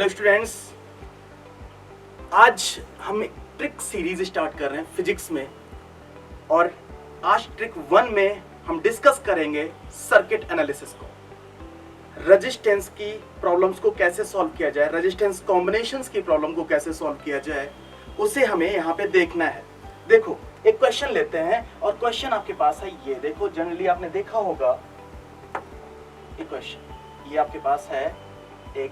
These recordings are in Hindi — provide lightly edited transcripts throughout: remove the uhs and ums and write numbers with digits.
हेलो स्टूडेंट्स, आज हम एक ट्रिक सीरीज स्टार्ट कर रहे हैं फिजिक्स में। और आज ट्रिक 1 में हम डिस्कस करेंगे सर्किट एनालिसिस को, रेजिस्टेंस की प्रॉब्लम्स को कैसे सॉल्व किया जाए, रेजिस्टेंस कॉम्बिनेशंस की प्रॉब्लम को कैसे सॉल्व किया जाए, उसे हमें यहाँ पे देखना है। देखो, एक क्वेश्चन लेते हैं और क्वेश्चन आपके पास है ये। देखो, जनरली आपने देखा होगा एक क्वेश्चन, ये आपके पास है एक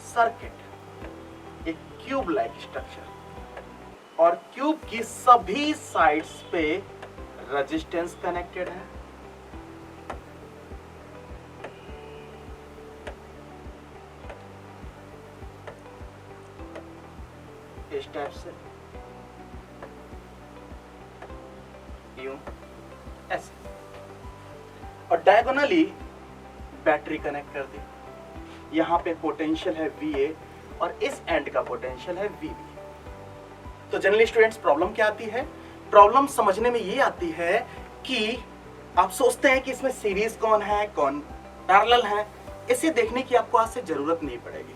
सर्किट, एक क्यूब लाइक स्ट्रक्चर, और क्यूब की सभी साइड्स पे रेजिस्टेंस कनेक्टेड है। इस टाइप से, यूं, ऐसे, और डायगोनली बैटरी कनेक्ट कर दी। यहां पे पोटेंशियल है VA और इस एंड का पोटेंशियल है VB। तो जनरली स्टूडेंट्स, प्रॉब्लम क्या आती है? प्रॉब्लम समझने में ये आती है कि आप सोचते हैं कि इसमें सीरीज कौन है, कौन पैरेलल है। इसे देखने की आपको आज से जरूरत नहीं पड़ेगी।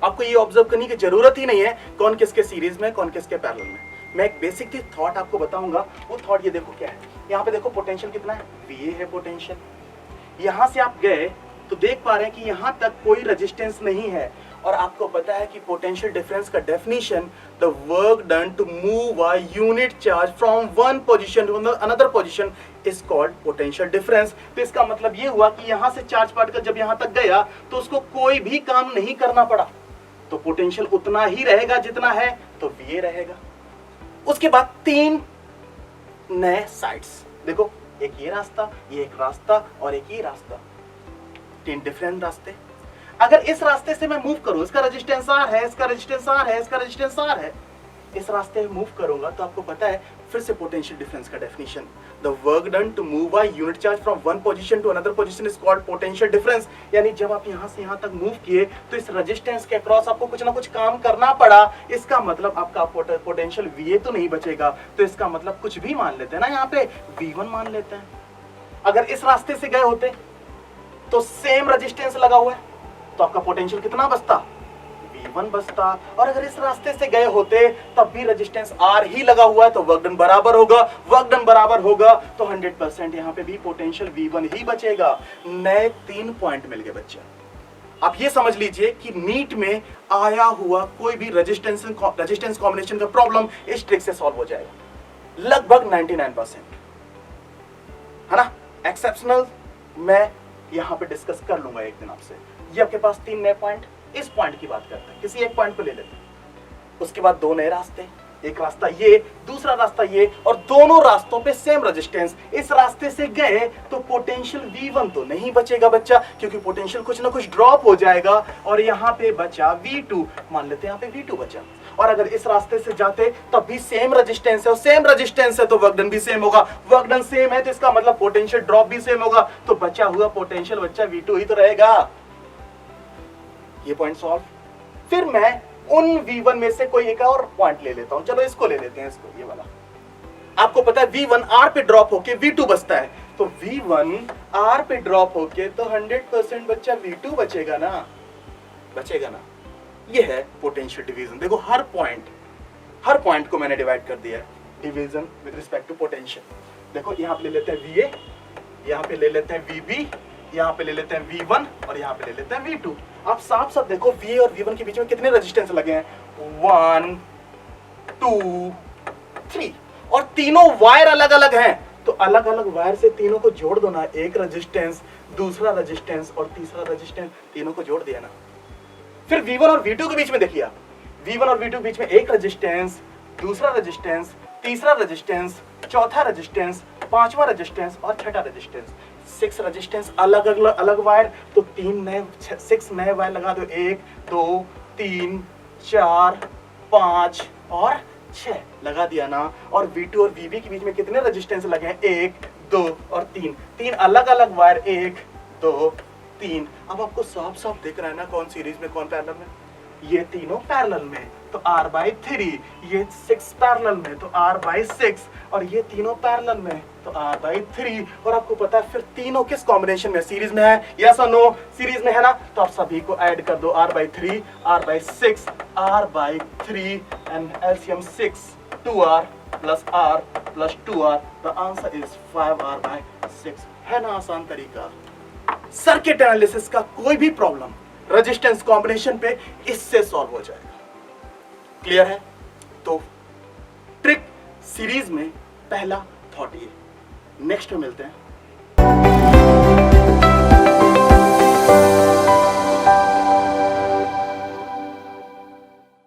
आपको ये ऑब्जर्व करने की जरूरत ही नहीं है कौन किसके सीरीज में, कौन किसके पैरेलल में। मैं एक बेसिक थॉट आपको बताऊंगा। वो थॉट ये देखो क्या है। यहाँ पे देखो पोटेंशियल कितना है, VA है पोटेंशियल। यहां से आप गए तो देख पा रहे हैं कि यहां तक कोई रेजिस्टेंस नहीं है। और आपको पता है कि पोटेंशियल डिफरेंस का definition, the work done to move a unit charge from one position to another position is called potential difference. तो इसका मतलब ये हुआ कि यहां से चार्ज पार्टिकल जब यहां तक गया तो उसको कोई भी काम नहीं करना पड़ा, तो पोटेंशियल उतना ही रहेगा जितना है, तो VA रहेगा। उसके बाद 3 नए साइड्स, देखो, एक ये रास्ता, ये एक रास्ता और एक ये रास्ता, 3 डिफरेंट रास्ते। अगर इस रास्ते से मैं मूव करूं, इसका रेजिस्टेंस R है, इसका रेजिस्टेंस R है, इसका रेजिस्टेंस R है, इस रास्ते में मूव करूंगा तो आपको पता है फिर से पोटेंशियल डिफरेंस का definition, the work done to move a unit charge from one position to another position is called potential difference. यानी जब आप यहां से यहां तक मूव किए तो इस रेजिस्टेंस के अक्रॉस आपको कुछ ना कुछ काम करना पड़ा। इसका मतलब आपका पोटेंशियल VA तो नहीं बचेगा, तो इसका मतलब कुछ भी मान लेते हैं ना, यहाँ पे V1 मान लेते हैं। अगर इस रास्ते से गए होते तो सेम रेजिस्टेंस लगा हुआ है, तो आपका पोटेंशियल कितना बचता, V1 बचता। और अगर इस रास्ते से गए होते तब भी रेजिस्टेंस R ही लगा हुआ है, तो वर्क डन बराबर होगा। वर्क डन बराबर होगा तो 100% यहाँ पे भी पोटेंशियल V1 ही बचेगा। नए 3 पॉइंट मिल गए बच्चे। आप ये समझ लीजिए कि नीट में आया हुआ कोई भी रेजिस्टेंस कॉम्बिनेशन का प्रॉब्लम इस ट्रिक से सॉल्व हो जाएगा, लगभग 99%, है ना। एक्सेप्शनल मैं यहां पे डिस्कस कर लूंगा एक दिन आपसे। ये आपके पास 3 नए पॉइंट, इस पॉइंट की बात करते हैं, किसी एक पॉइंट को ले लेते हैं। उसके बाद 2 नए रास्ते, एक रास्ता ये, दूसरा रास्ता ये, और दोनों रास्तों पे सेम रेजिस्टेंस। इस रास्ते से गए तो पोटेंशियल V1 तो नहीं बचेगा बच्चा, क्योंकि पोटेंशियल कुछ ना कुछ ड्रॉप हो जाएगा, और यहाँ पे बचा V2, मान लेते हैं यहाँ पे V2 बचा। और अगर इस रास्ते से जाते तब भी सेम रेजिस्टेंस है, और सेम रेजिस्टेंस है तो वर्क डन भी सेम होगा। वर्क डन सेम है तो इसका मतलब पोटेंशियल ड्रॉप भी सेम होगा, तो बचा हुआ पोटेंशियल बच्चा V2 ही तो रहेगा। ये पॉइंट सॉल्व। फिर मैं उन V1 में से कोई एक और पॉइंट ले लेता हूं। चलो इसको ले लेते हैं, इसको, ये वाला। आपको पता है V1 R पे ड्रॉप होके V2 बचता है, तो V1 R पे ड्रॉप होके तो 100% बच्चा V2 बचेगा ना, बचेगा ना। ये है पोटेंशियल डिवीजन। देखो, हर पॉइंट को मैंने डिवाइड कर दिया है, division with respect to potential. देखो, यहाँ पे ले लेते हैं VA, यहाँ पे ले लेते हैं VB, यहाँ पे ले लेते हैं V1 और यहाँ पे ले लेते हैं V2। आप साफ साफ देखो, VA और V1 के बीच में कितने रेजिस्टेंस लगे हैं, 1 2 3, और तीनों वायर अलग अलग हैं, तो अलग अलग वायर से तीनों को जोड़ दो ना, एक रेजिस्टेंस, दूसरा रेजिस्टेंस और तीसरा रेजिस्टेंस, तीनों को जोड़ दिया ना। फिर V1 और V2 के बीच में देखिए आप, V1 और V2 के बीच में एक रेजिस्टेंस, दूसरा रेजिस्टेंस, तीसरा रेजिस्टेंस, चौथा रेजिस्टेंस, पांचवा रेजिस्टेंस और छठा रेजिस्टेंस। 6 रेजिस्टेंस, अलग अलग वायर, तो 6 नए वायर लगा दो, 1 2 3 4 5 और 6 लगा दिया ना। और V2 और VB के बीच में कितने रेजिस्टेंस लगे हैं, 1 2 और 3 अलग अलग वायर, 1 2 3। अब आपको साफ साफ दिख रहा है ना कौन सीरीज में कौन पैरेलल में। ये तीनों पैरेलल में तो r/3, ये 6 पैरेलल में तो r/6 और ये तीनों पैरेलल में तो r/3। और आपको पता है फिर तीनों किस कॉम्बिनेशन में, सीरीज में है, यस और नो, सीरीज में है ना, तो आप सभी को ऐड कर दो, r/3, r/6, r/3 and LCM 6, 2r plus r plus 2r, the answer is 5r/6। है ना आसान तरीका। सर्किट एनालिसिस का कोई भी प्रॉब्लम रेजिस्टेंस कॉम्बिनेशन पे इससे सॉल्व हो जाएगा। क्लियर है? तो ट्रिक सीरीज में पहला थॉट ये। नेक्स्ट में मिलते हैं।